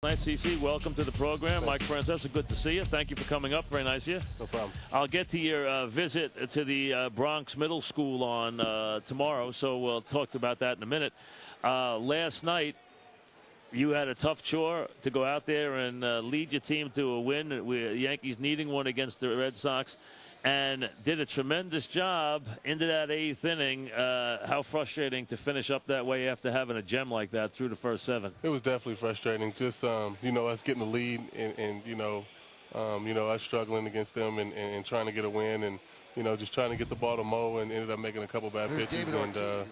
Night, CC. Welcome to the program. Mike Francesa, good to see you. Thank you for coming up. Very nice of you. No problem. I'll get to your visit to the Bronx Middle School on tomorrow, so we'll talk about that in a minute. Last night, you had a tough chore to go out there and lead your team to a win. The Yankees needing one against the Red Sox, and did a tremendous job into that eighth inning. How frustrating to finish up that way after having a gem like that through the first seven. It was definitely frustrating. Just us getting the lead and us struggling against them and trying to get a win and just trying to get the ball to Mo and ended up making a couple bad pitches and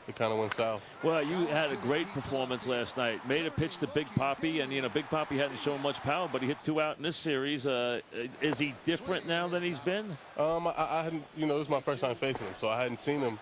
it kind of went south. Well, you had a great performance last night. Made a pitch to Big Papi, and Big Papi hadn't shown much power, but he hit 2 out in this series. Is he different now than he's been? I hadn't, this is my first time facing him, so I hadn't seen him,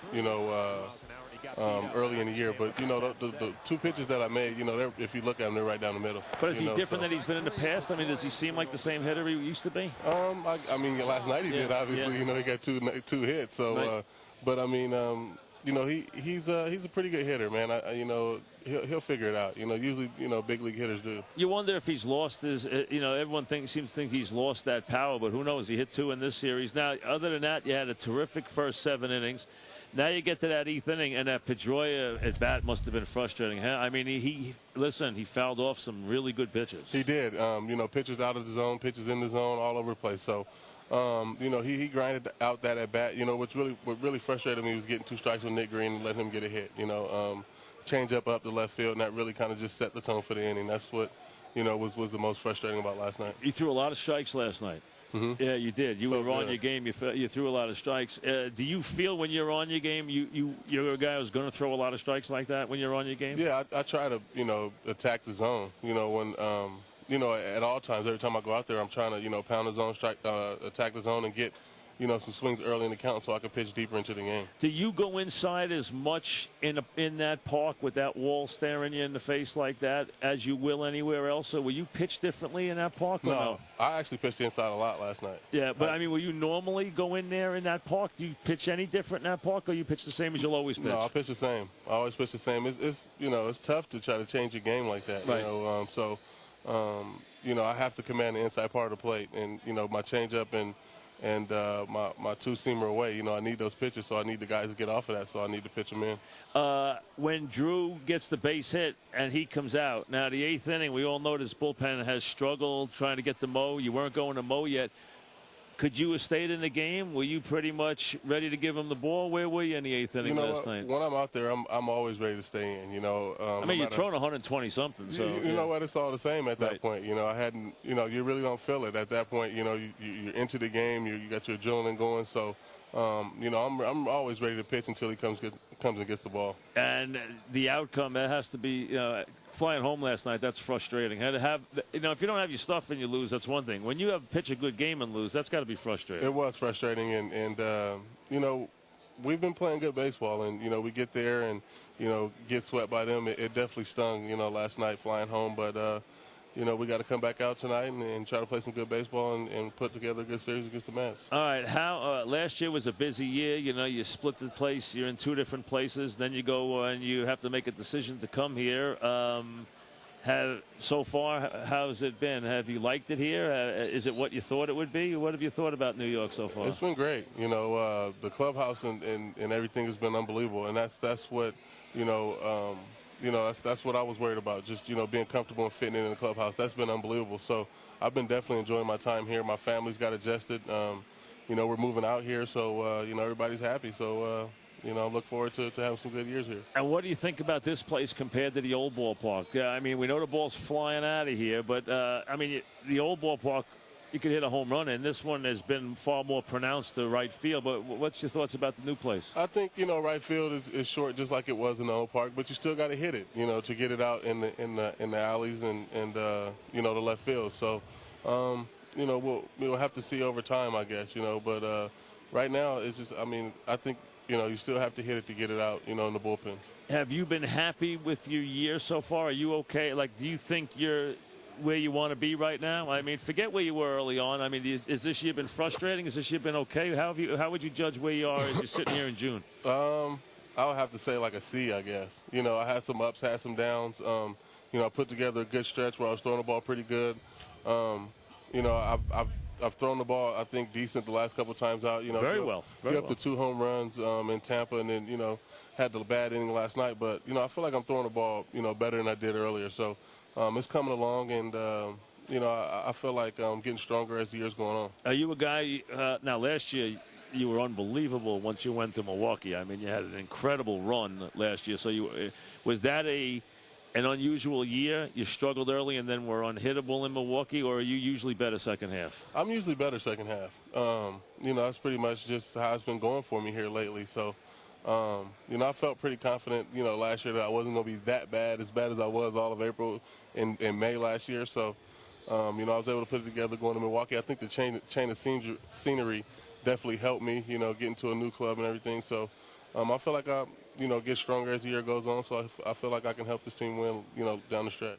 early in the year. But the 2 pitches that I made, if you look at them, they're right down the middle. But is he different than he's been in the past? I mean, does he seem like the same hitter he used to be? I mean, last night he did. Obviously, he got two hits. So, right. But I mean. He's a pretty good hitter, man. He'll figure it out. Usually, big league hitters do. You wonder if he's lost his, everyone seems to think he's lost that power, but who knows? He hit 2 in this series. Now, other than that, you had a terrific first 7 innings. Now you get to that 8th inning, and that Pedroia at bat must have been frustrating. Huh? I mean, he fouled off some really good pitches. He did. Pitches out of the zone, pitches in the zone, all over the place. So. He grinded out that at bat. What really frustrated me was getting 2 strikes with Nick Green and letting him get a hit. Change up the left field, and that really kind of just set the tone for the inning. That's what was the most frustrating about last night. You threw a lot of strikes last night. Mm-hmm. Yeah, you did. You were on your game. You threw a lot of strikes. Do you feel when you're on your game, you're a guy who's going to throw a lot of strikes like that when you're on your game? Yeah, I try to attack the zone. When. At all times, every time I go out there, I'm trying to, pound the zone, attack the zone, and get, some swings early in the count so I can pitch deeper into the game. Do you go inside as much in that park with that wall staring you in the face like that as you will anywhere else? Or will you pitch differently in that park? No, I actually pitched inside a lot last night. Yeah, but will you normally go in there in that park? Do you pitch any different in that park, or you pitch the same as you'll always pitch? No, I pitch the same. I always pitch the same. It's tough to try to change your game like that. Right. I have to command the inside part of the plate, and my changeup and my 2-seamer away. I need those pitches, so I need the guys to get off of that. So I need to pitch them in. When Drew gets the base hit and he comes out, now the 8th inning, we all know this bullpen has struggled trying to get to Mo. You weren't going to Mo yet. Could you have stayed in the game? Were you pretty much ready to give him the ball? Where were you in the 8th inning last night? When I'm out there, I'm always ready to stay in. You're throwing 120-something. So you know what? It's all the same at that point. I hadn't. You really don't feel it at that point. You're into the game. You got your adrenaline going. So, I'm always ready to pitch until he comes and gets the ball. And the outcome, that has to be. Flying home last night, that's frustrating. Had to have, if you don't have your stuff and you lose, that's one thing. When you have pitch a good game and lose, that's got to be frustrating. It was frustrating, and we've been playing good baseball, and we get there and get swept by them. It definitely stung, last night flying home, but we got to come back out tonight and try to play some good baseball and put together a good series against the Mets. All right. Last year was a busy year. You split the place. You're in 2 different places. Then you go and you have to make a decision to come here. So far, how's it been? Have you liked it here? Is it what you thought it would be? What have you thought about New York so far? It's been great. The clubhouse and everything has been unbelievable, and that's what that's what I was worried about, just, being comfortable and fitting in the clubhouse. That's been unbelievable. So I've been definitely enjoying my time here. My family's got adjusted. We're moving out here, so, everybody's happy. So, I look forward to having some good years here. And what do you think about this place compared to the old ballpark? We know the ball's flying out of here, but, the old ballpark, you could hit a home run, and this one has been far more pronounced to right field. But what's your thoughts about the new place? I think, right field is short just like it was in the old park, but you still got to hit it, to get it out in the alleys and the left field. So, we'll have to see over time, I guess, But right now, it's just, I think, you still have to hit it to get it out, in the bullpens. Have you been happy with your year so far? Are you okay? Do you think you're where you want to be right now? Forget where you were early on. Is this year been frustrating? Has this year been okay? How would you judge where you are as you're sitting here in June? I would have to say like a C, I guess. I had some ups, had some downs. I put together a good stretch where I was throwing the ball pretty good. I've thrown the ball, I think, decent the last couple times out. Very well. Very up to 2 home runs in Tampa, and then, had the bad inning last night. But, I feel like I'm throwing the ball, better than I did earlier. So it's coming along, and, I feel like I'm getting stronger as the year's going on. Are you a guy, now last year you were unbelievable once you went to Milwaukee. I mean, you had an incredible run last year. So was that an unusual year? You struggled early and then were unhittable in Milwaukee, or are you usually better second half? I'm usually better second half. That's pretty much just how it's been going for me here lately. So, I felt pretty confident, last year that I wasn't going to be that bad as I was all of April and May last year. So, I was able to put it together going to Milwaukee. I think the change of scenery definitely helped me, getting to a new club and everything. So, I feel like I get stronger as the year goes on. So I feel like I can help this team win, down the stretch.